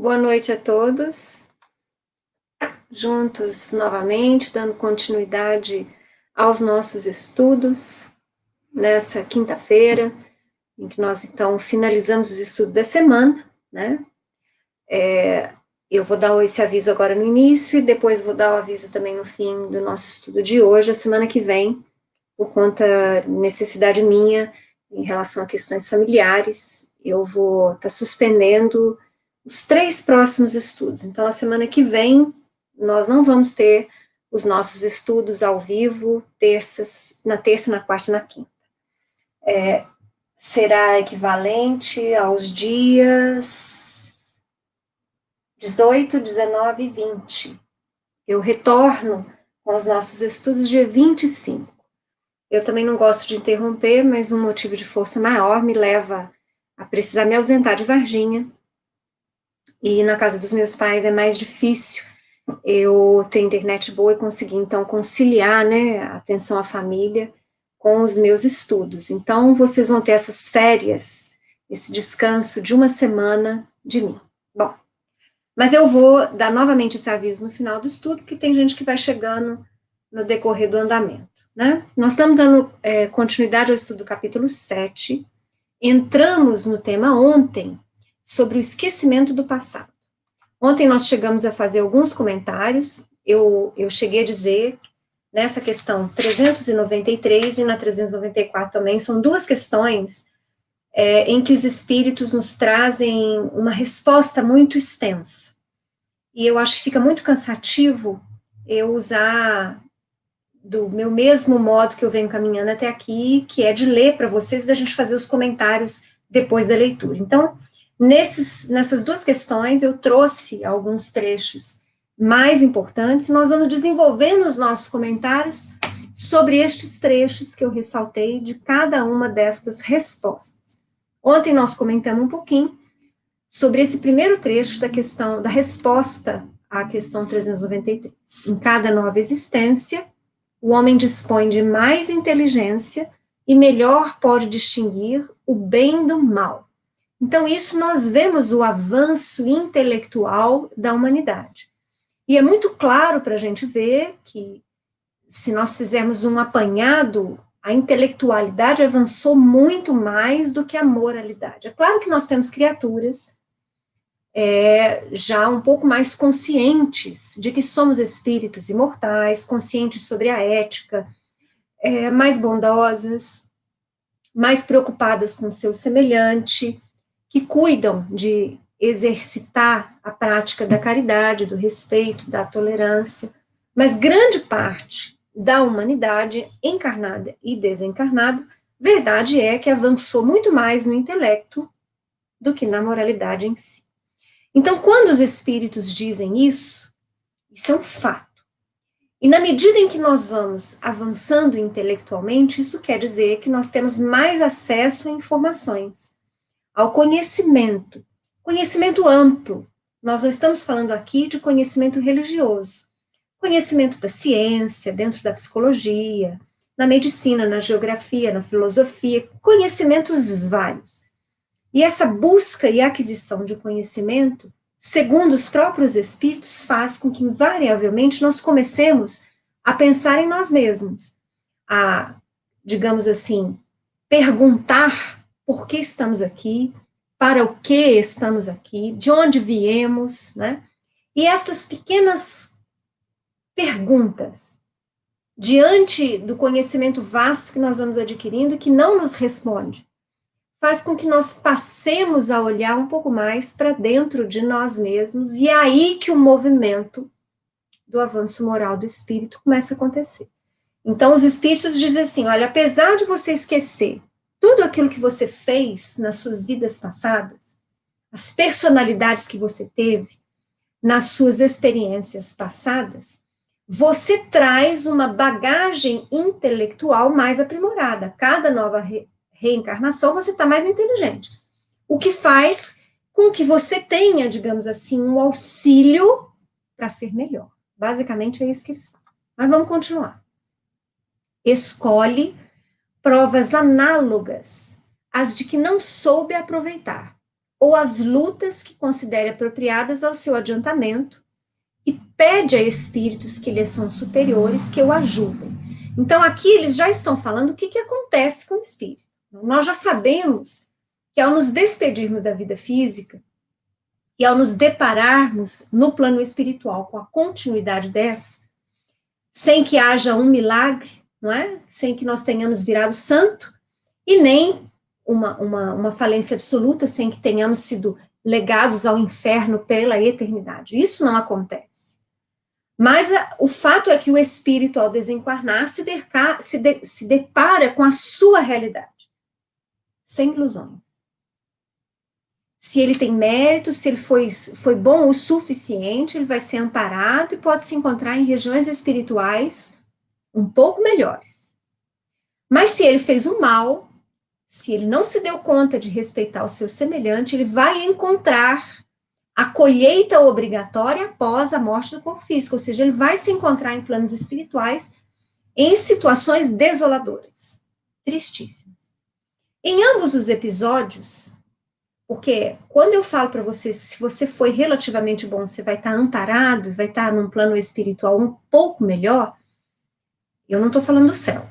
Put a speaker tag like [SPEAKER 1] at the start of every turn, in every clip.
[SPEAKER 1] Boa noite a todos, juntos novamente, dando continuidade aos nossos estudos nessa quinta-feira, em que nós então finalizamos os estudos da semana, né? Eu vou dar esse aviso agora no início e depois vou dar o aviso também no fim do nosso estudo de hoje, a semana que vem, por conta necessidade minha em relação a questões familiares, eu vou estar suspendendo os 3 próximos estudos. Então, a semana que vem, nós não vamos ter os nossos estudos ao vivo, na terça, na quarta e na quinta. Será equivalente aos dias 18, 19 e 20. Eu retorno com os nossos estudos dia 25. Eu também não gosto de interromper, mas um motivo de força maior me leva a precisar me ausentar de Varginha. E na casa dos meus pais é mais difícil eu ter internet boa e conseguir, então, conciliar, né, a atenção à família com os meus estudos. Então, vocês vão ter essas férias, esse descanso de uma semana de mim. Bom, mas eu vou dar novamente esse aviso no final do estudo, porque tem gente que vai chegando no decorrer do andamento, né? Nós estamos dando continuidade ao estudo do capítulo 7, entramos no tema ontem, sobre o esquecimento do passado. Ontem nós chegamos a fazer alguns comentários, eu cheguei a dizer, nessa questão 393 e na 394 também, são duas questões em que os espíritos nos trazem uma resposta muito extensa. E eu acho que fica muito cansativo eu usar do meu mesmo modo que eu venho caminhando até aqui, que é de ler para vocês e da gente fazer os comentários depois da leitura. Então, nessas duas questões, eu trouxe alguns trechos mais importantes, e nós vamos desenvolvendo os nossos comentários sobre estes trechos que eu ressaltei de cada uma destas respostas. Ontem nós comentamos um pouquinho sobre esse primeiro trecho da questão, da resposta à questão 393. Em cada nova existência, o homem dispõe de mais inteligência e melhor pode distinguir o bem do mal. Então, isso nós vemos o avanço intelectual da humanidade. E é muito claro para a gente ver que, se nós fizermos um apanhado, a intelectualidade avançou muito mais do que a moralidade. É claro que nós temos criaturas já um pouco mais conscientes de que somos espíritos imortais, conscientes sobre a ética, mais bondosas, mais preocupadas com o seu semelhante, que cuidam de exercitar a prática da caridade, do respeito, da tolerância, mas grande parte da humanidade, encarnada e desencarnada, verdade é que avançou muito mais no intelecto do que na moralidade em si. Então, quando os espíritos dizem isso é um fato. E na medida em que nós vamos avançando intelectualmente, isso quer dizer que nós temos mais acesso a informações, ao conhecimento, conhecimento amplo. Nós não estamos falando aqui de conhecimento religioso, conhecimento da ciência, dentro da psicologia, na medicina, na geografia, na filosofia, conhecimentos vários. E essa busca e aquisição de conhecimento, segundo os próprios espíritos, faz com que, invariavelmente, nós comecemos a pensar em nós mesmos, a, digamos assim, perguntar por que estamos aqui, para o que estamos aqui, de onde viemos, né? E estas pequenas perguntas, diante do conhecimento vasto que nós vamos adquirindo, que não nos responde, faz com que nós passemos a olhar um pouco mais para dentro de nós mesmos, e é aí que o movimento do avanço moral do espírito começa a acontecer. Então, os espíritos dizem assim, olha, apesar de você esquecer tudo aquilo que você fez nas suas vidas passadas, as personalidades que você teve, nas suas experiências passadas, você traz uma bagagem intelectual mais aprimorada. Cada nova reencarnação, você está mais inteligente. O que faz com que você tenha, digamos assim, um auxílio para ser melhor. Basicamente é isso que eles falam. Mas vamos continuar. Escolhe provas análogas às de que não soube aproveitar, ou as lutas que considere apropriadas ao seu adiantamento, e pede a espíritos que lhe são superiores que o ajudem. Então, aqui eles já estão falando o que acontece com o espírito. Nós já sabemos que ao nos despedirmos da vida física, e ao nos depararmos no plano espiritual com a continuidade dessa, sem que haja um milagre, não é? Sem que nós tenhamos virado santo, e nem uma falência absoluta, sem que tenhamos sido legados ao inferno pela eternidade. Isso não acontece. Mas o fato é que o espírito, ao desencarnar, se depara com a sua realidade, sem ilusões. Se ele tem mérito, se ele foi bom o suficiente, ele vai ser amparado e pode se encontrar em regiões espirituais um pouco melhores. Mas se ele fez o mal, se ele não se deu conta de respeitar o seu semelhante, ele vai encontrar a colheita obrigatória após a morte do corpo físico, ou seja, ele vai se encontrar em planos espirituais em situações desoladoras, tristíssimas. Em ambos os episódios, porque quando eu falo para você, se você foi relativamente bom, você vai estar amparado e vai estar num plano espiritual um pouco melhor, eu não estou falando do céu.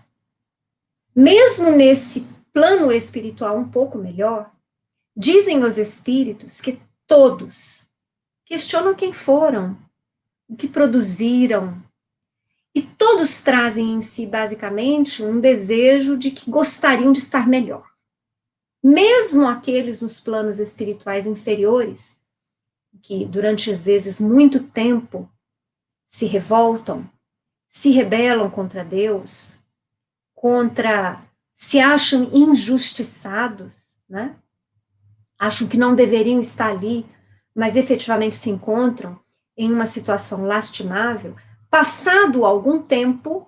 [SPEAKER 1] Mesmo nesse plano espiritual um pouco melhor, dizem os espíritos que todos questionam quem foram, o que produziram, e todos trazem em si, basicamente, um desejo de que gostariam de estar melhor. Mesmo aqueles nos planos espirituais inferiores, que durante, às vezes, muito tempo se revoltam, se rebelam contra Deus, se acham injustiçados, né? Acham que não deveriam estar ali, mas efetivamente se encontram em uma situação lastimável. Passado algum tempo,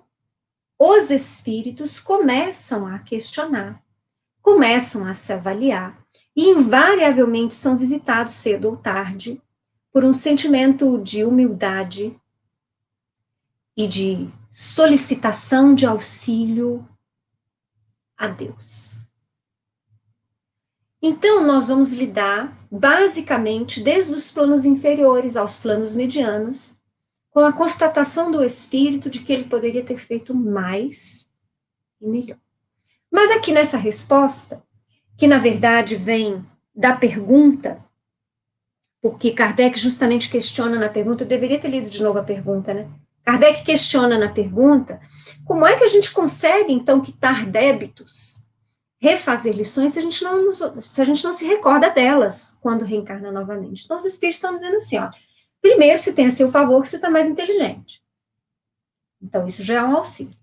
[SPEAKER 1] os espíritos começam a questionar, começam a se avaliar, e invariavelmente são visitados cedo ou tarde por um sentimento de humildade e de solicitação de auxílio a Deus. Então, nós vamos lidar, basicamente, desde os planos inferiores aos planos medianos, com a constatação do espírito de que ele poderia ter feito mais e melhor. Mas aqui nessa resposta, que na verdade vem da pergunta, porque Kardec justamente questiona na pergunta, eu deveria ter lido de novo a pergunta, né? Kardec questiona na pergunta, como é que a gente consegue, então, quitar débitos, refazer lições, se a gente não se recorda delas quando reencarna novamente? Então, os espíritos estão dizendo assim, ó, primeiro, se tem a seu favor, que você está mais inteligente. Então, isso já é um auxílio.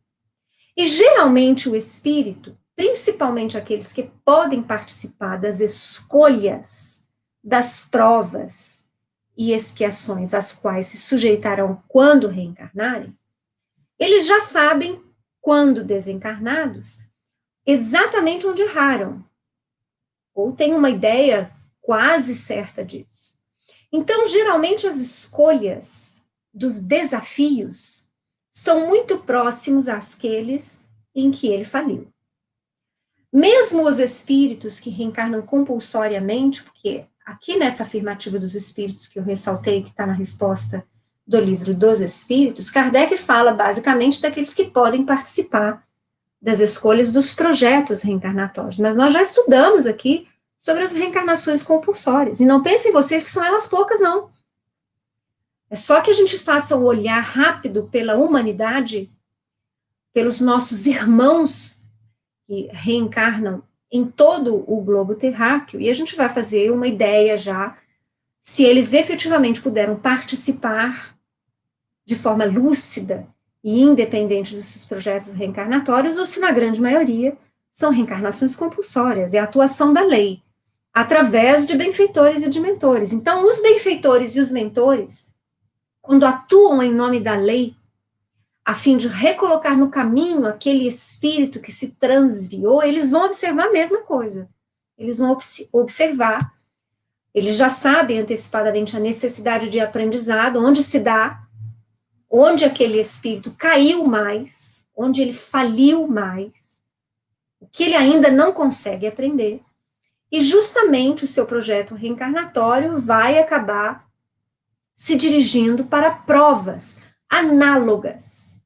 [SPEAKER 1] E, geralmente, o espírito, principalmente aqueles que podem participar das escolhas, das provas e expiações às quais se sujeitarão quando reencarnarem, eles já sabem, quando desencarnados, exatamente onde erraram, ou têm uma ideia quase certa disso. Então, geralmente, as escolhas dos desafios são muito próximos àqueles em que ele faliu. Mesmo os espíritos que reencarnam compulsoriamente, porque aqui nessa afirmativa dos espíritos que eu ressaltei, que está na resposta do livro dos Espíritos, Kardec fala basicamente daqueles que podem participar das escolhas dos projetos reencarnatórios, mas nós já estudamos aqui sobre as reencarnações compulsórias, e não pensem vocês que são elas poucas, não. É só que a gente faça um olhar rápido pela humanidade, pelos nossos irmãos que reencarnam em todo o globo terráqueo, e a gente vai fazer uma ideia já se eles efetivamente puderam participar de forma lúcida e independente dos seus projetos reencarnatórios, ou se na grande maioria são reencarnações compulsórias, é a atuação da lei, através de benfeitores e de mentores. Então, os benfeitores e os mentores, quando atuam em nome da lei, a fim de recolocar no caminho aquele espírito que se transviou, eles vão observar a mesma coisa. Eles vão observar, eles já sabem antecipadamente a necessidade de aprendizado, onde se dá, onde aquele espírito caiu mais, onde ele faliu mais, o que ele ainda não consegue aprender. e justamente o seu projeto reencarnatório vai acabar se dirigindo para provas análogas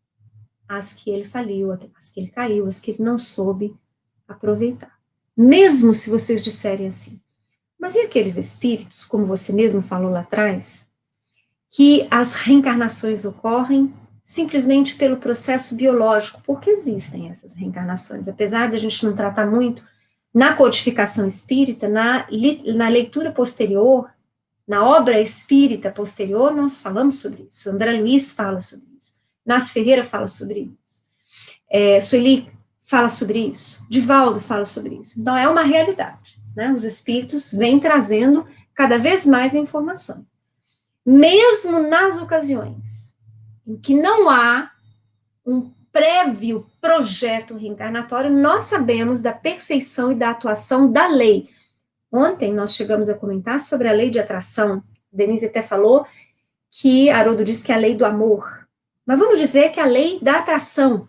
[SPEAKER 1] às que ele faliu, às que ele caiu, às que ele não soube aproveitar. Mesmo se vocês disserem assim, mas e aqueles espíritos, como você mesmo falou lá atrás, que as reencarnações ocorrem simplesmente pelo processo biológico, porque existem essas reencarnações, apesar de a gente não tratar muito na codificação espírita, na leitura posterior, na obra espírita posterior, nós falamos sobre isso. André Luiz fala sobre isso. Inácio Ferreira fala sobre isso. Sueli fala sobre isso. Divaldo fala sobre isso. Então, é uma realidade, né? Os espíritos vêm trazendo cada vez mais informações. Mesmo nas ocasiões em que não há um prévio projeto reencarnatório, nós sabemos da perfeição e da atuação da lei. Ontem nós chegamos a comentar sobre a lei de atração. Denise até falou que Haroldo disse que é a lei do amor. Mas vamos dizer que é a lei da atração.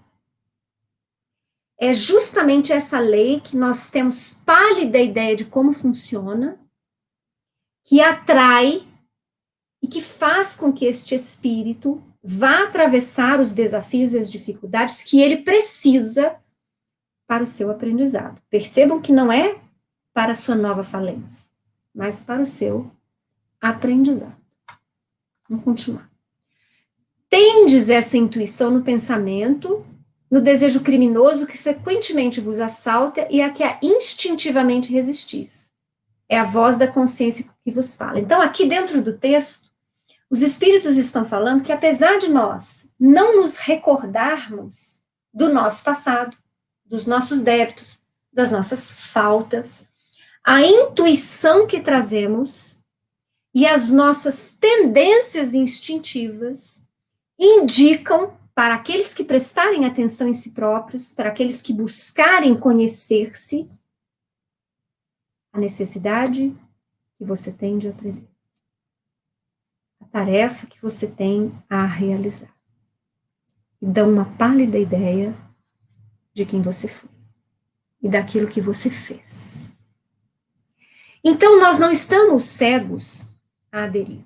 [SPEAKER 1] É justamente essa lei que nós temos pálida ideia de como funciona, que atrai e que faz com que este espírito vá atravessar os desafios e as dificuldades que ele precisa para o seu aprendizado. Percebam que não é para a sua nova falência, mas para o seu aprendizado. Vamos continuar. Tendes essa intuição no pensamento, no desejo criminoso que frequentemente vos assalta e a que instintivamente resistis. É a voz da consciência que vos fala. Então, aqui dentro do texto, os espíritos estão falando que apesar de nós não nos recordarmos do nosso passado, dos nossos débitos, das nossas faltas, a intuição que trazemos e as nossas tendências instintivas indicam para aqueles que prestarem atenção em si próprios, para aqueles que buscarem conhecer-se, a necessidade que você tem de aprender. A tarefa que você tem a realizar. E dão uma pálida ideia de quem você foi e daquilo que você fez. Então, nós não estamos cegos à deriva.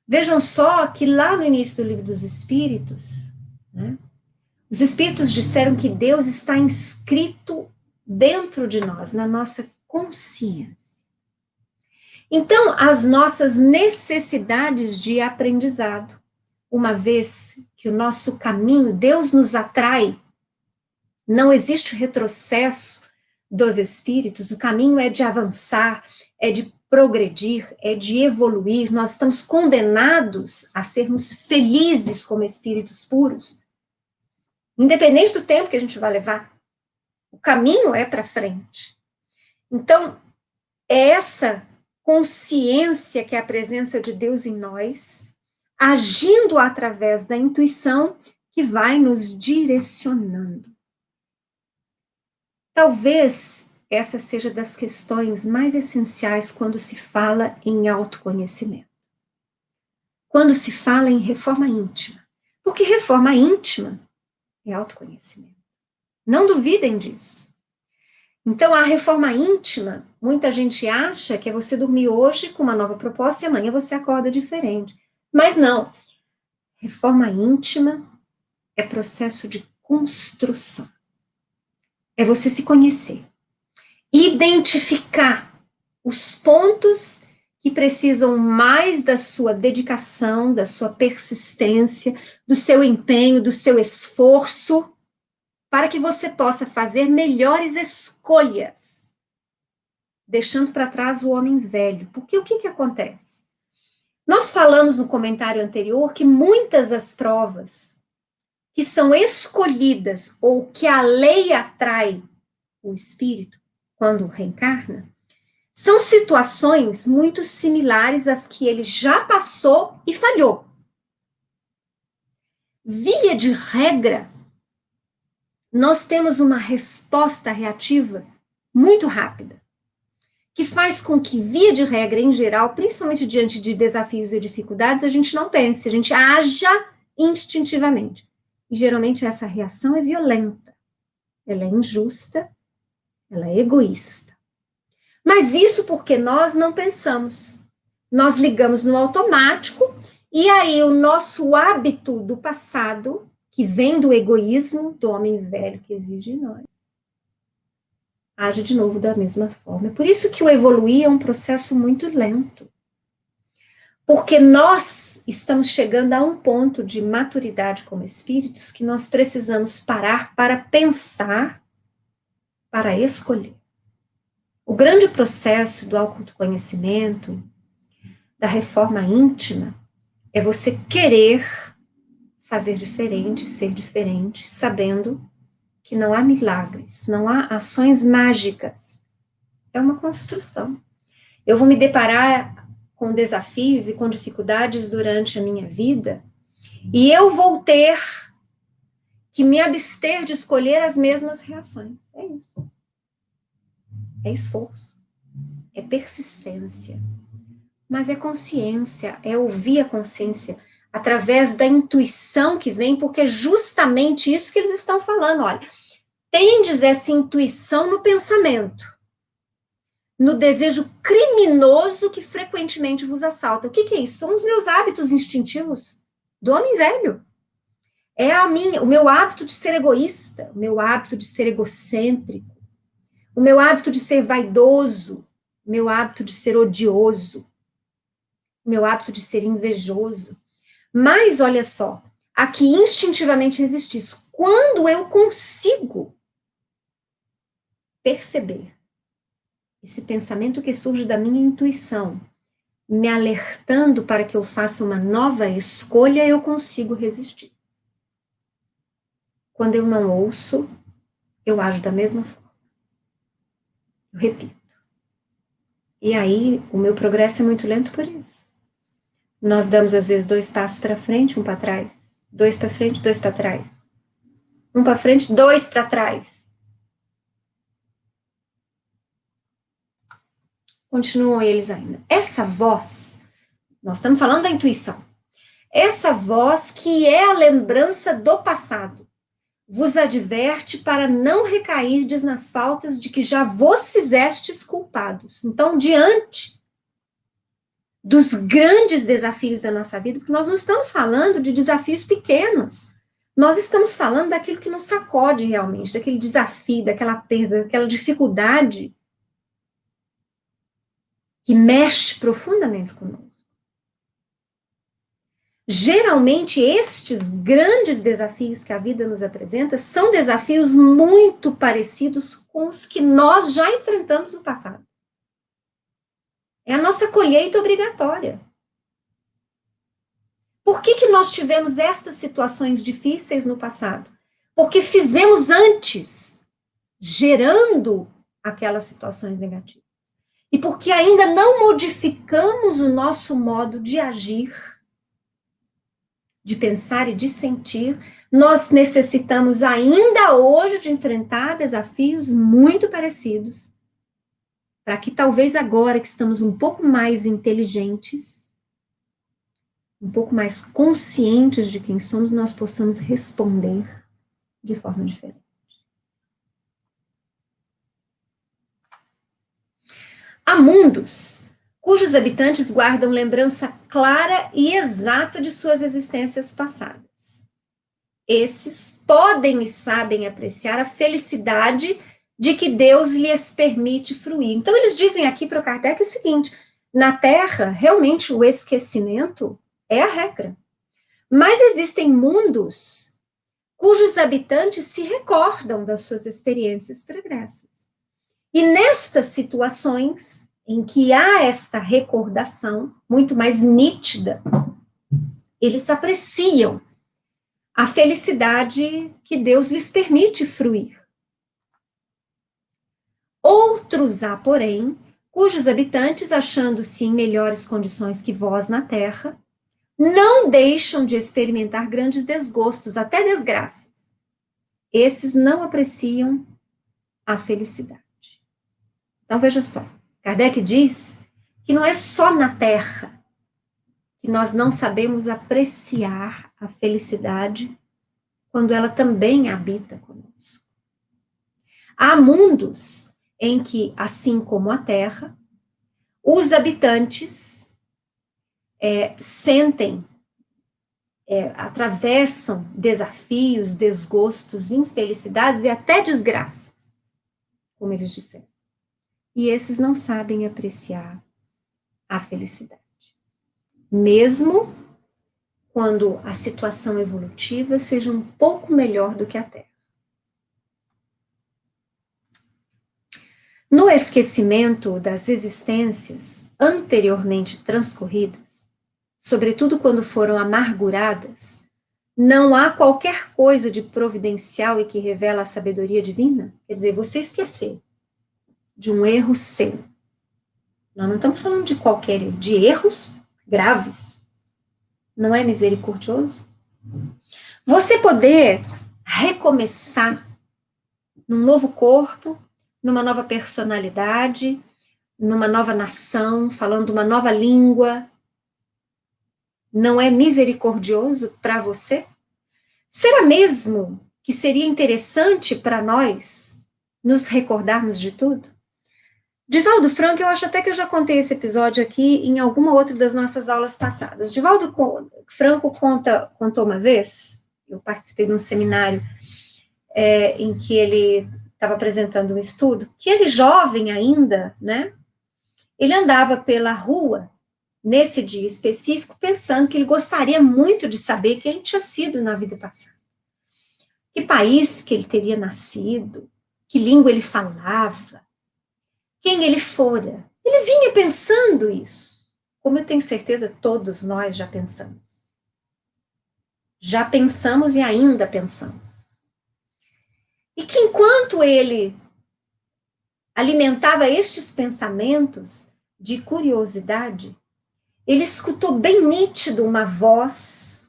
[SPEAKER 1] Vejam só que lá no início do Livro dos Espíritos, né, os Espíritos disseram que Deus está inscrito dentro de nós, na nossa consciência. Então, as nossas necessidades de aprendizado, uma vez que o nosso caminho, Deus nos atrai, não existe retrocesso dos espíritos, o caminho é de avançar, é de progredir, é de evoluir, nós estamos condenados a sermos felizes como espíritos puros, independente do tempo que a gente vai levar, o caminho é para frente. Então, é essa consciência que é a presença de Deus em nós, agindo através da intuição, que vai nos direcionando. Talvez essa seja das questões mais essenciais quando se fala em autoconhecimento. Quando se fala em reforma íntima. Porque reforma íntima é autoconhecimento. Não duvidem disso. Então, a reforma íntima, muita gente acha que é você dormir hoje com uma nova proposta e amanhã você acorda diferente. Mas não. Reforma íntima é processo de construção. É você se conhecer. Identificar os pontos que precisam mais da sua dedicação, da sua persistência, do seu empenho, do seu esforço, para que você possa fazer melhores escolhas, deixando para trás o homem velho. Porque o que acontece? Nós falamos no comentário anterior que muitas das provas que são escolhidas ou que a lei atrai o espírito quando reencarna, são situações muito similares às que ele já passou e falhou. Via de regra, nós temos uma resposta reativa muito rápida, que faz com que, via de regra, em geral, principalmente diante de desafios e dificuldades, a gente não pense, a gente haja instintivamente. E, geralmente, essa reação é violenta, ela é injusta, ela é egoísta. Mas isso porque nós não pensamos. Nós ligamos no automático, e aí o nosso hábito do passado, que vem do egoísmo, do homem velho que exige em nós, age de novo da mesma forma. É por isso que o evoluir é um processo muito lento. Porque nós estamos chegando a um ponto de maturidade como espíritos que nós precisamos parar para pensar, para escolher. O grande processo do autoconhecimento, da reforma íntima, é você querer fazer diferente, ser diferente, sabendo que não há milagres, não há ações mágicas. É uma construção. Eu vou me deparar com desafios e com dificuldades durante a minha vida, e eu vou ter que me abster de escolher as mesmas reações. É isso. É esforço. É persistência. Mas é consciência, é ouvir a consciência através da intuição que vem, porque é justamente isso que eles estão falando. Olha, tendes essa intuição no pensamento, no desejo criminoso que frequentemente vos assalta. O que é isso? São os meus hábitos instintivos do homem velho. É o meu hábito de ser egoísta, o meu hábito de ser egocêntrico, o meu hábito de ser vaidoso, o meu hábito de ser odioso, o meu hábito de ser invejoso. Mas, olha só, aqui instintivamente resistis. Quando eu consigo perceber esse pensamento que surge da minha intuição, me alertando para que eu faça uma nova escolha, eu consigo resistir. Quando eu não ouço, eu ajo da mesma forma. Eu repito. E aí, o meu progresso é muito lento por isso. Nós damos, às vezes, 2 passos para frente, 1 para trás. 2 para frente, 2 para trás. 1 para frente, 2 para trás. Continuam eles ainda. Essa voz, nós estamos falando da intuição. Essa voz que é a lembrança do passado, vos adverte para não recairdes nas faltas de que já vos fizestes culpados. Então, diante dos grandes desafios da nossa vida, porque nós não estamos falando de desafios pequenos, nós estamos falando daquilo que nos sacode realmente, daquele desafio, daquela perda, daquela dificuldade que mexe profundamente conosco. Geralmente, estes grandes desafios que a vida nos apresenta são desafios muito parecidos com os que nós já enfrentamos no passado. É a nossa colheita obrigatória. Por que nós tivemos estas situações difíceis no passado? Porque fizemos antes, gerando aquelas situações negativas. E porque ainda não modificamos o nosso modo de agir, de pensar e de sentir, nós necessitamos ainda hoje de enfrentar desafios muito parecidos, para que talvez agora que estamos um pouco mais inteligentes, um pouco mais conscientes de quem somos, nós possamos responder de forma diferente. Há mundos cujos habitantes guardam lembrança clara e exata de suas existências passadas. Esses podem e sabem apreciar a felicidade de que Deus lhes permite fruir. Então, eles dizem aqui para o Kardec o seguinte: na Terra, realmente, o esquecimento é a regra. Mas existem mundos cujos habitantes se recordam das suas experiências pregressas. E nestas situações em que há esta recordação muito mais nítida, eles apreciam a felicidade que Deus lhes permite fruir. Outros há, porém, cujos habitantes, achando-se em melhores condições que vós na terra, não deixam de experimentar grandes desgostos, até desgraças. Esses não apreciam a felicidade. Então, veja só, Kardec diz que não é só na Terra que nós não sabemos apreciar a felicidade quando ela também habita conosco. Há mundos em que, assim como a Terra, os habitantes sentem, atravessam desafios, desgostos, infelicidades e até desgraças, como eles disseram. E esses não sabem apreciar a felicidade. Mesmo quando a situação evolutiva seja um pouco melhor do que a Terra. No esquecimento das existências anteriormente transcorridas, sobretudo quando foram amarguradas, não há qualquer coisa de providencial e que revela a sabedoria divina? Quer dizer, você esquecer de um erro seu. Nós não estamos falando de qualquer erro, de erros graves. Não é misericordioso? Você poder recomeçar num novo corpo, numa nova personalidade, numa nova nação, falando uma nova língua, não é misericordioso para você? Será mesmo que seria interessante para nós nos recordarmos de tudo? Divaldo Franco, eu acho até que eu já contei esse episódio aqui em alguma outra das nossas aulas passadas. Divaldo Franco contou uma vez, eu participei de um seminário em que ele estava apresentando um estudo, que ele jovem ainda, né, ele andava pela rua, nesse dia específico, pensando que ele gostaria muito de saber quem ele tinha sido na vida passada. Que país que ele teria nascido, que língua ele falava, quem ele fora. Ele vinha pensando isso, como eu tenho certeza todos nós já pensamos. Já pensamos e ainda pensamos. E que enquanto ele alimentava estes pensamentos de curiosidade, ele escutou bem nítido uma voz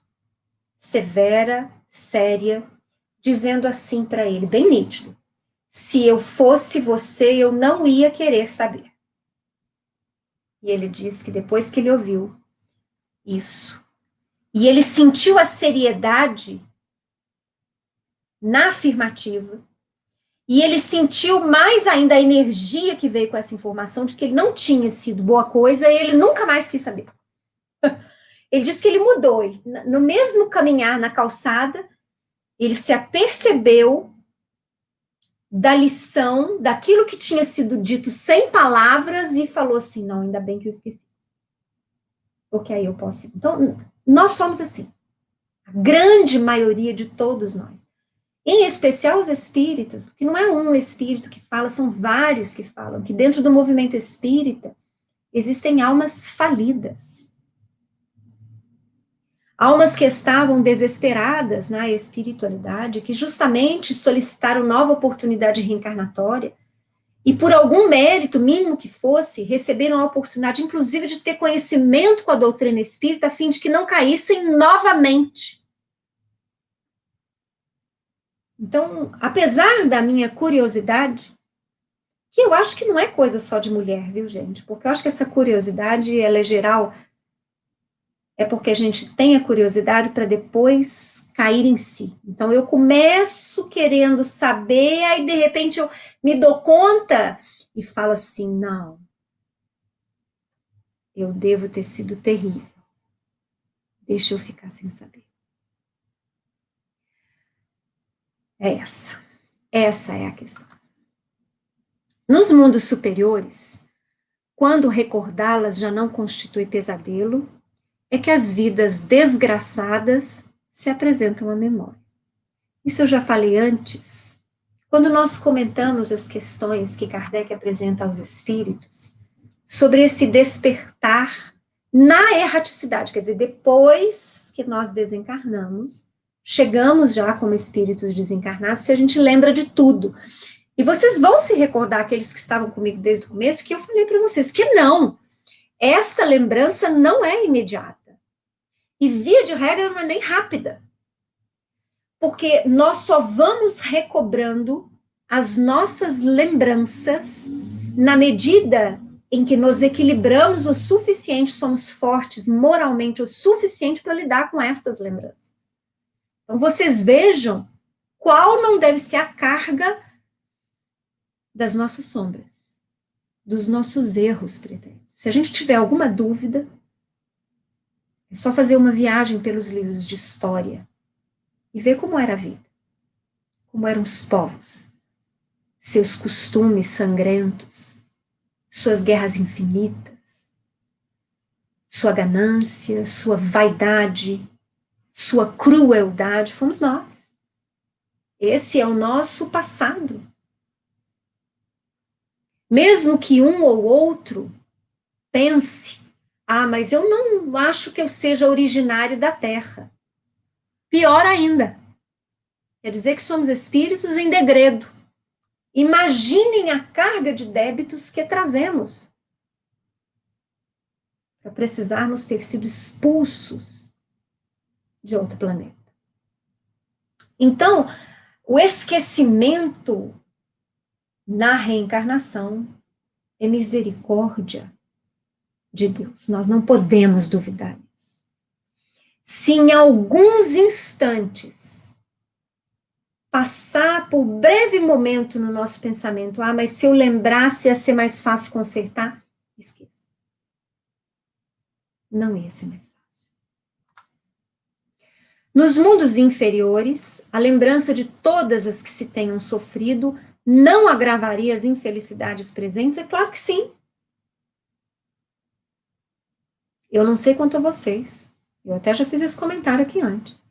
[SPEAKER 1] severa, séria, dizendo assim para ele, bem nítido: se eu fosse você, eu não ia querer saber. E ele diz que depois que ele ouviu isso, e ele sentiu a seriedade na afirmativa, e ele sentiu mais ainda a energia que veio com essa informação de que ele não tinha sido boa coisa, e ele nunca mais quis saber. Ele disse que ele mudou, ele, no mesmo caminhar na calçada, ele se apercebeu da lição, daquilo que tinha sido dito sem palavras e falou assim, não, ainda bem que eu esqueci. Porque aí eu posso... Então, nós somos assim. A grande maioria de todos nós. Em especial os espíritas, porque não é um espírito que fala, são vários que falam, que dentro do movimento espírita existem almas falidas. Almas que estavam desesperadas na espiritualidade, que justamente solicitaram nova oportunidade reencarnatória, e por algum mérito, mínimo que fosse, receberam a oportunidade, inclusive, de ter conhecimento com a doutrina espírita, a fim de que não caíssem novamente. Então, apesar da minha curiosidade, que eu acho que não é coisa só de mulher, viu, gente? Porque eu acho que essa curiosidade, ela é geral, é porque a gente tem a curiosidade para depois cair em si. Então, eu começo querendo saber, aí, de repente, eu me dou conta e falo assim, não, eu devo ter sido terrível. Deixa eu ficar sem saber. Essa é a questão. Nos mundos superiores, quando recordá-las já não constitui pesadelo, é que as vidas desgraçadas se apresentam à memória. Isso eu já falei antes, quando nós comentamos as questões que Kardec apresenta aos espíritos sobre esse despertar na erraticidade, quer dizer, depois que nós desencarnamos, chegamos já como espíritos desencarnados, se a gente lembra de tudo. E vocês vão se recordar, aqueles que estavam comigo desde o começo, que eu falei para vocês que não, esta lembrança não é imediata. E via de regra não é nem rápida. Porque nós só vamos recobrando as nossas lembranças na medida em que nos equilibramos o suficiente, somos fortes moralmente o suficiente para lidar com estas lembranças. Então, vocês vejam qual não deve ser a carga das nossas sombras, dos nossos erros pretéritos. Se a gente tiver alguma dúvida, é só fazer uma viagem pelos livros de história e ver como era a vida, como eram os povos, seus costumes sangrentos, suas guerras infinitas, sua ganância, sua vaidade, sua crueldade, fomos nós. Esse é o nosso passado. Mesmo que um ou outro pense, mas eu não acho que eu seja originário da Terra. Pior ainda, quer dizer que somos espíritos em degredo. Imaginem a carga de débitos que trazemos para precisarmos ter sido expulsos de outro planeta. Então, o esquecimento na reencarnação é misericórdia de Deus. Nós não podemos duvidar disso. Se em alguns instantes passar por breve momento no nosso pensamento, mas se eu lembrasse ia ser mais fácil consertar, esqueça. Não ia ser mais fácil. Nos mundos inferiores, a lembrança de todas as que se tenham sofrido não agravaria as infelicidades presentes? É claro que sim. Eu não sei quanto a vocês. Eu até já fiz esse comentário aqui antes.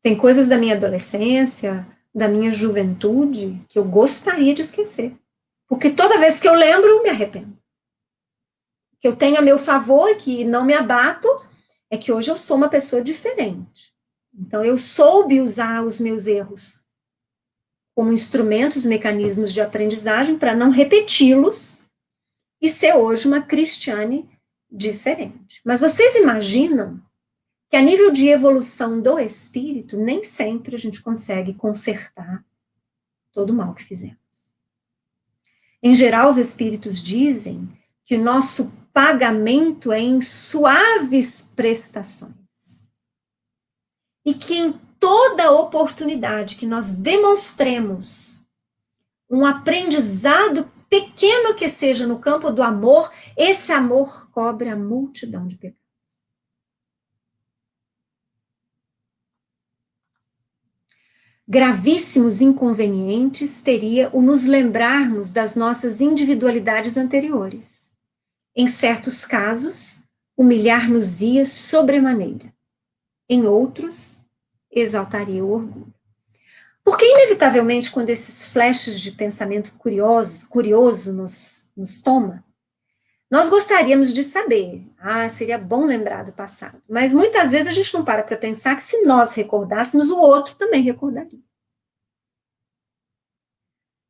[SPEAKER 1] Tem coisas da minha adolescência, da minha juventude, que eu gostaria de esquecer. Porque toda vez que eu lembro, eu me arrependo. O que eu tenho a meu favor e que não me abato é que hoje eu sou uma pessoa diferente. Então, eu soube usar os meus erros como instrumentos, mecanismos de aprendizagem para não repeti-los e ser hoje uma cristiane diferente. Mas vocês imaginam que a nível de evolução do espírito, nem sempre a gente consegue consertar todo o mal que fizemos. Em geral, os espíritos dizem que o nosso pagamento é em suaves prestações. E que em toda oportunidade que nós demonstremos um aprendizado pequeno que seja no campo do amor, esse amor cobre a multidão de pecados. Gravíssimos inconvenientes teria o nos lembrarmos das nossas individualidades anteriores. Em certos casos, humilhar-nos-ia sobremaneira. Em outros, exaltaria o orgulho. Porque, inevitavelmente, quando esses flashes de pensamento curioso nos toma, nós gostaríamos de saber, seria bom lembrar do passado, mas muitas vezes a gente não para pensar que se nós recordássemos, o outro também recordaria.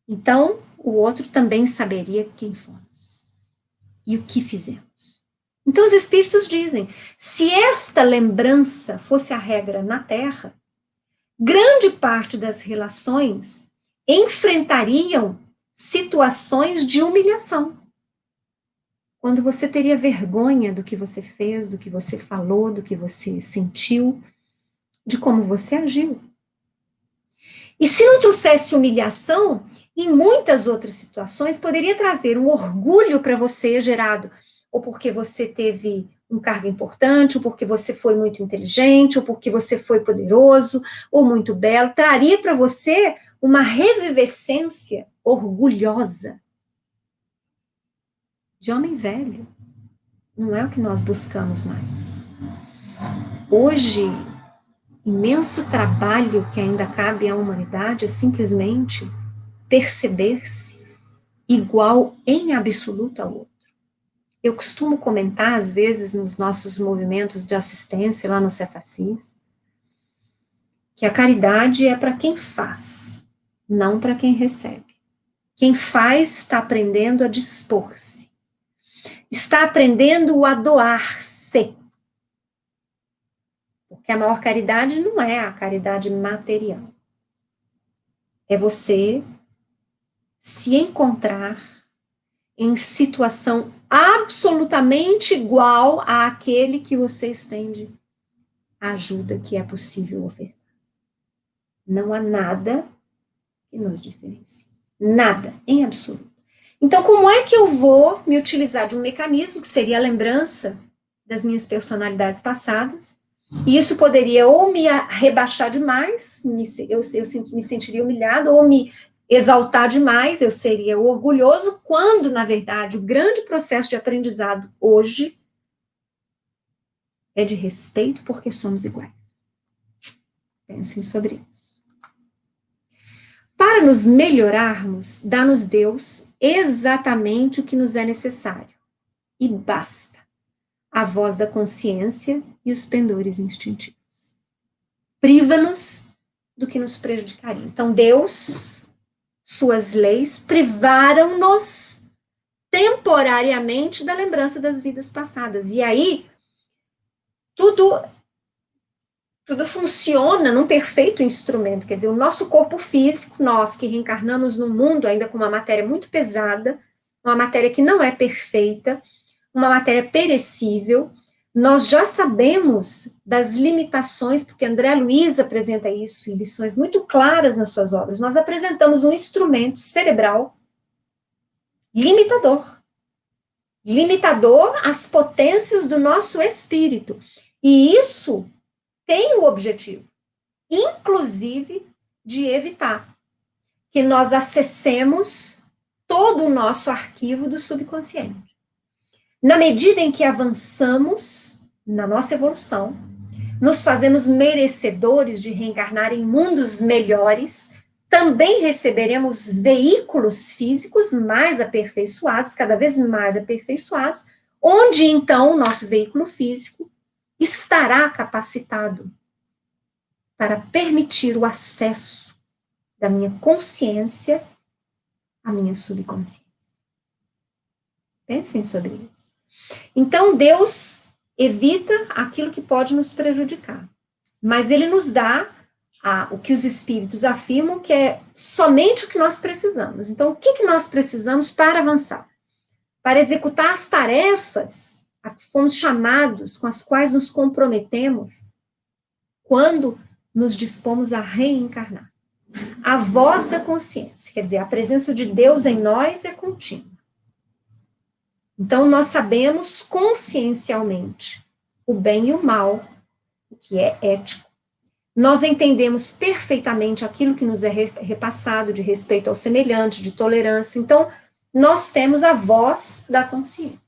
[SPEAKER 1] Então, o outro também saberia quem fomos e o que fizemos. Então, os espíritos dizem, se esta lembrança fosse a regra na Terra, grande parte das relações enfrentariam situações de humilhação. Quando você teria vergonha do que você fez, do que você falou, do que você sentiu, de como você agiu. E se não trouxesse humilhação, em muitas outras situações, poderia trazer um orgulho para você gerado, ou porque você teve um cargo importante, ou porque você foi muito inteligente, ou porque você foi poderoso, ou muito belo, traria para você uma revivescência orgulhosa de homem velho. Não é o que nós buscamos mais. Hoje, imenso trabalho que ainda cabe à humanidade é simplesmente perceber-se igual em absoluto ao outro. Eu costumo comentar, às vezes, nos nossos movimentos de assistência lá no Cefacis, que a caridade é para quem faz, não para quem recebe. Quem faz está aprendendo a dispor-se, está aprendendo a doar-se. Porque a maior caridade não é a caridade material. É você se encontrar em situação absolutamente igual àquele que você estende a ajuda que é possível ofertar. Não há nada que nos diferencie. Nada, em absoluto. Então, como é que eu vou me utilizar de um mecanismo que seria a lembrança das minhas personalidades passadas? E isso poderia ou me rebaixar demais, eu me sentiria humilhado, ou me exaltar demais, eu seria orgulhoso, quando, na verdade, o grande processo de aprendizado hoje é de respeito, porque somos iguais. Pensem sobre isso. Para nos melhorarmos, dá-nos Deus exatamente o que nos é necessário. E basta a voz da consciência e os pendores instintivos. Priva-nos do que nos prejudicaria. Então, Deus, suas leis, privaram-nos temporariamente da lembrança das vidas passadas. E aí, tudo funciona num perfeito instrumento, quer dizer, o nosso corpo físico, nós que reencarnamos no mundo ainda com uma matéria muito pesada, uma matéria que não é perfeita, uma matéria perecível, nós já sabemos das limitações, porque André Luiz apresenta isso em lições muito claras nas suas obras, nós apresentamos um instrumento cerebral limitador às potências do nosso espírito, e isso tem o objetivo, inclusive, de evitar que nós acessemos todo o nosso arquivo do subconsciente. Na medida em que avançamos na nossa evolução, nos fazemos merecedores de reencarnar em mundos melhores, também receberemos veículos físicos mais aperfeiçoados, cada vez mais aperfeiçoados, onde então o nosso veículo físico estará capacitado para permitir o acesso da minha consciência à minha subconsciência. Pensem sobre isso. Então, Deus evita aquilo que pode nos prejudicar, mas Ele nos dá o que os espíritos afirmam que é somente o que nós precisamos. Então, o que nós precisamos para avançar? Para executar as tarefas a que fomos chamados, com as quais nos comprometemos, quando nos dispomos a reencarnar. A voz da consciência, quer dizer, a presença de Deus em nós é contínua. Então, nós sabemos consciencialmente o bem e o mal, o que é ético. Nós entendemos perfeitamente aquilo que nos é repassado de respeito ao semelhante, de tolerância. Então, nós temos a voz da consciência,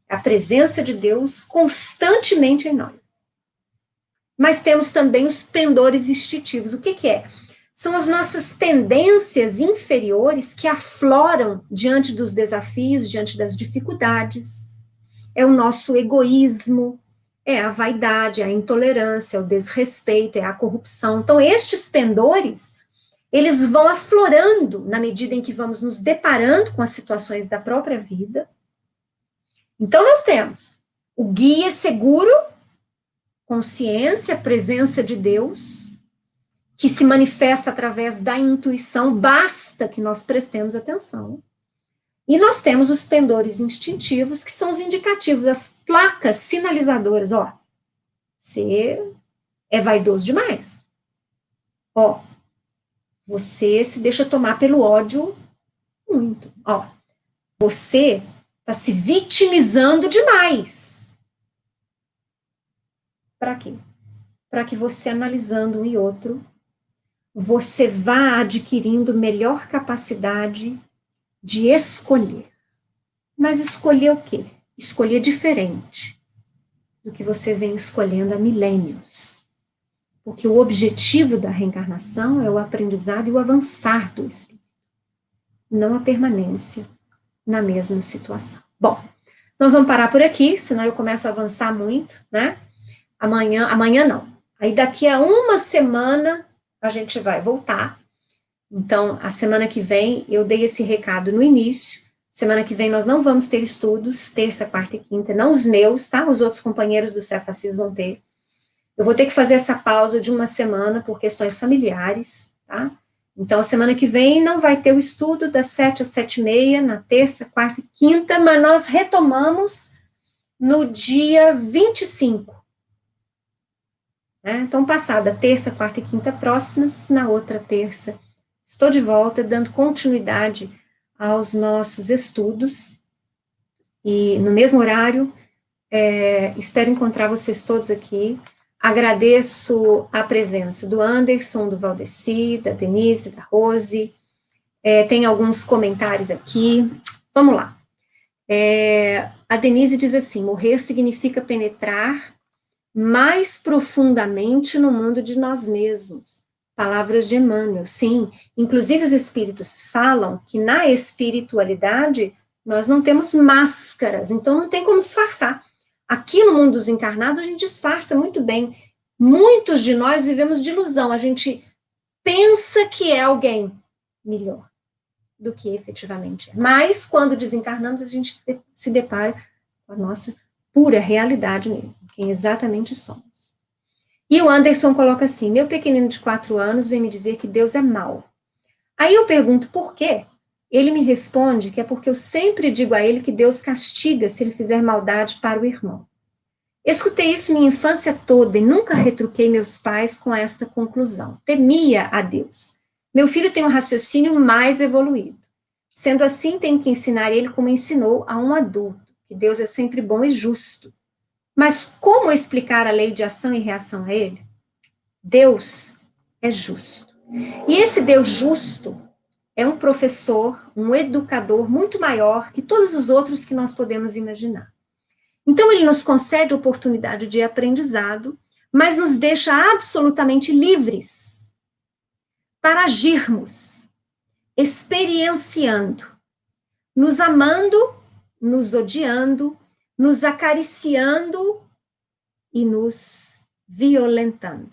[SPEAKER 1] a presença de Deus constantemente em nós. Mas temos também os pendores instintivos. O que é? São as nossas tendências inferiores que afloram diante dos desafios, diante das dificuldades. É o nosso egoísmo, é a vaidade, é a intolerância, é o desrespeito, é a corrupção. Então, estes pendores, eles vão aflorando na medida em que vamos nos deparando com as situações da própria vida. Então, nós temos o guia seguro, consciência, presença de Deus, que se manifesta através da intuição, basta que nós prestemos atenção. E nós temos os pendores instintivos, que são os indicativos, as placas sinalizadoras. Ó, você é vaidoso demais. Ó, você se deixa tomar pelo ódio muito. Ó, você está se vitimizando demais. Para quê? Para que você, analisando um e outro, você vá adquirindo melhor capacidade de escolher. Mas escolher o quê? Escolher diferente do que você vem escolhendo há milênios. Porque o objetivo da reencarnação é o aprendizado e o avançar do espírito, não a permanência na mesma situação. Bom, nós vamos parar por aqui, senão eu começo a avançar muito, né? Amanhã não. Aí daqui a uma semana a gente vai voltar. Então, a semana que vem, eu dei esse recado no início. Semana que vem nós não vamos ter estudos, terça, quarta e quinta, não os meus, tá? Os outros companheiros do Cefacis vão ter. Eu vou ter que fazer essa pausa de uma semana por questões familiares, tá? Então, a semana que vem não vai ter o estudo das 7 às 7h30, na terça, quarta e quinta, mas nós retomamos no dia 25. Né? Então, passada terça, quarta e quinta próximas, na outra terça, Estou de volta, dando continuidade aos nossos estudos, e no mesmo horário, espero encontrar vocês todos aqui. Agradeço a presença do Anderson, do Valdeci, da Denise, da Rose. Tem alguns comentários aqui. Vamos lá. A Denise diz assim: morrer significa penetrar mais profundamente no mundo de nós mesmos. Palavras de Emmanuel, sim. Inclusive os espíritos falam que na espiritualidade nós não temos máscaras, então não tem como disfarçar. Aqui no mundo dos encarnados a gente disfarça muito bem. Muitos de nós vivemos de ilusão, a gente pensa que é alguém melhor do que efetivamente é. Mas quando desencarnamos a gente se depara com a nossa pura realidade mesmo, quem exatamente somos. E o Anderson coloca assim: meu pequenino de 4 anos vem me dizer que Deus é mau. Aí eu pergunto por quê? Ele me responde que é porque eu sempre digo a ele que Deus castiga se ele fizer maldade para o irmão. Escutei isso minha infância toda e nunca retruquei meus pais com esta conclusão. Temia a Deus. Meu filho tem um raciocínio mais evoluído. Sendo assim, tenho que ensinar ele como ensinou a um adulto, que Deus é sempre bom e justo. Mas como explicar a lei de ação e reação a ele? Deus é justo. E esse Deus justo é um professor, um educador muito maior que todos os outros que nós podemos imaginar. Então, ele nos concede oportunidade de aprendizado, mas nos deixa absolutamente livres para agirmos, experienciando, nos amando, nos odiando, nos acariciando e nos violentando.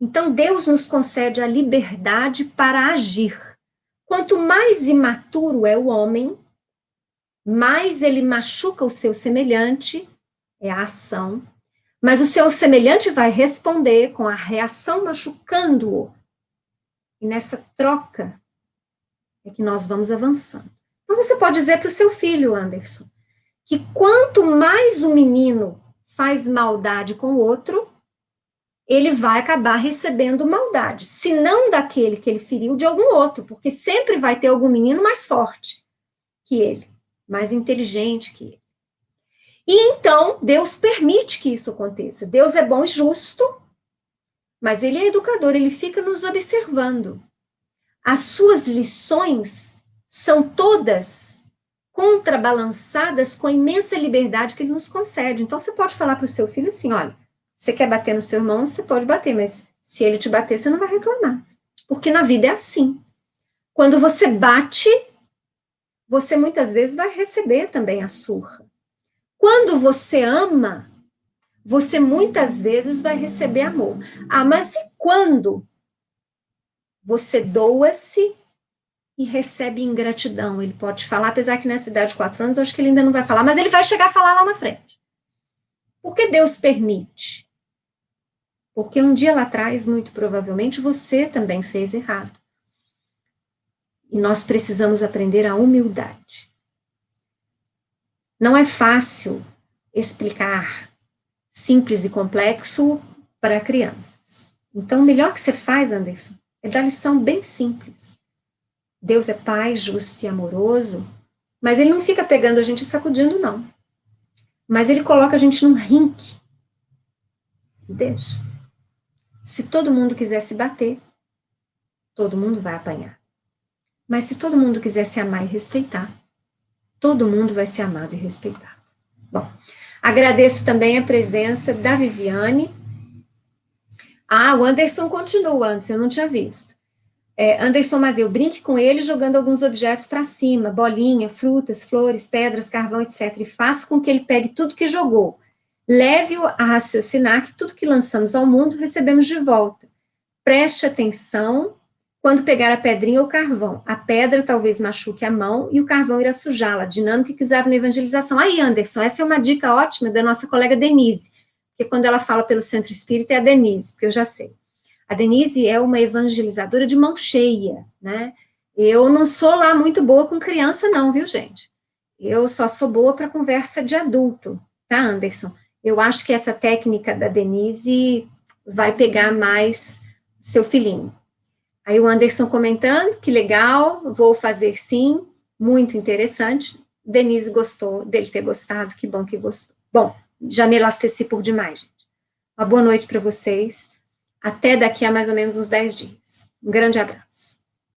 [SPEAKER 1] Então, Deus nos concede a liberdade para agir. Quanto mais imaturo é o homem, mais ele machuca o seu semelhante, é a ação, mas o seu semelhante vai responder com a reação machucando-o. E nessa troca é que nós vamos avançando. Então, você pode dizer para o seu filho, Anderson, que quanto mais o menino faz maldade com o outro, ele vai acabar recebendo maldade, se não daquele que ele feriu, de algum outro, porque sempre vai ter algum menino mais forte que ele, mais inteligente que ele. E então, Deus permite que isso aconteça. Deus é bom e justo, mas ele é educador, ele fica nos observando. As suas lições são todas contrabalançadas com a imensa liberdade que ele nos concede. Então, você pode falar para o seu filho assim: olha, você quer bater no seu irmão, você pode bater, mas se ele te bater, você não vai reclamar. Porque na vida é assim. Quando você bate, você muitas vezes vai receber também a surra. Quando você ama, você muitas vezes vai receber amor. Ah, mas e quando você doa-se e recebe ingratidão? Ele pode falar, apesar que nessa idade de 4 anos, eu acho que ele ainda não vai falar, mas ele vai chegar a falar lá na frente. Por que Deus permite? Porque um dia lá atrás, muito provavelmente, você também fez errado. E nós precisamos aprender a humildade. Não é fácil explicar simples e complexo para crianças. Então, o melhor que você faz, Anderson, é dar lição bem simples. Deus é Pai, justo e amoroso, mas ele não fica pegando a gente e sacudindo, não. Mas ele coloca a gente num ringue. E deixa. Se todo mundo quiser se bater, todo mundo vai apanhar. Mas se todo mundo quiser se amar e respeitar, todo mundo vai ser amado e respeitado. Bom, agradeço também a presença da Viviane. Ah, o Anderson continua, antes eu não tinha visto. Anderson Mazeu, brinque com ele jogando alguns objetos para cima, bolinha, frutas, flores, pedras, carvão, etc. E faça com que ele pegue tudo que jogou. Leve-o a raciocinar que tudo que lançamos ao mundo recebemos de volta. Preste atenção quando pegar a pedrinha ou carvão. A pedra talvez machuque a mão e o carvão irá sujá-la. Dinâmica que usava na evangelização. Aí, Anderson, essa é uma dica ótima da nossa colega Denise, porque quando ela fala pelo Centro Espírita é a Denise, porque eu já sei. A Denise é uma evangelizadora de mão cheia, né? Eu não sou lá muito boa com criança não, viu, gente? Eu só sou boa para conversa de adulto, tá, Anderson? Eu acho que essa técnica da Denise vai pegar mais seu filhinho. Aí o Anderson comentando, que legal, vou fazer sim, muito interessante. Denise gostou dele ter gostado, que bom que gostou. Bom, já me elasteci por demais, gente. Uma boa noite para vocês. Até daqui a mais ou menos uns 10 dias. Um grande abraço.